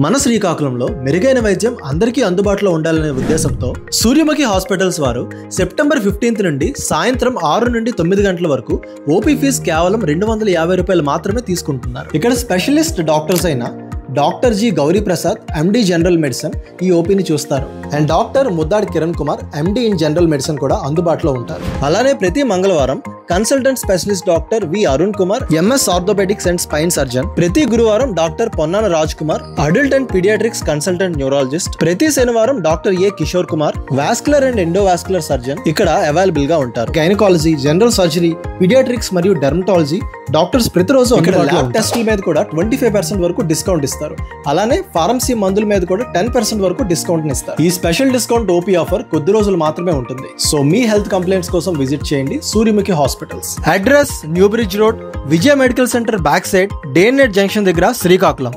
మన శ్రీకాకుళంలో మెరుగైన వైద్యం అందరికీ అందుబాటులో ఉండాలనే ఉద్దేశంతో సూర్యముఖి హాస్పిటల్స్ వారు సెప్టెంబర్ 15 నుండి సాయంత్రం 6 నుండి 9 గంటల వరకు ఓపీ ఫీజు కేవలం 250 రూపాయలు మాత్రమే తీసుకుంటున్నారు. ఇక్కడ స్పెషలిస్ట్ డాక్టర్స్ అయిన doctor G Gauri Prasad MD general medicine ఈ ఓపీని చూస్తారు. And doctor Muddadi Kiran Kumar MD in general medicine కూడా అందుబాటులో ఉంటారు. అలానే ప్రతి మంగళవారం consultant specialist doctor V Arun Kumar MS orthopaedics and spine surgeon, ప్రతి గురువారం doctor Ponnana Raj Kumar adult and paediatrics consultant neurologist, ప్రతి శనివారం doctor A Kishore Kumar vascular and endovascular surgeon ఇక్కడ అవైలబుల్ గా ఉంటారు. గైనకాలజీ, జనరల్ సర్జరీ, పీడియాట్రిక్స్ మరియు డెర్మటాలజీ డాక్టర్స్ ప్రతిరోజు ల్యాబ్ టెస్టుల మీద కూడా 25% వరకు డిస్కౌంట్ ఇస్తారు. అలానే ఫార్మసీ మందుల మీద కూడా 10% వరకు డిస్కౌంట్ ఇస్తారు. ఈ స్పెషల్ డిస్కౌంట్ ఓపీ ఆఫర్ కొద్ది రోజులు మాత్రమే ఉంటుంది. సో మీ హెల్త్ కంప్లైంట్స్ కోసం విజిట్ చేయండి Suryamukhi hospitals. Address new bridge road, Vijaya medical centre back side, day and night junction దగ్గర, శ్రీకాకుళం.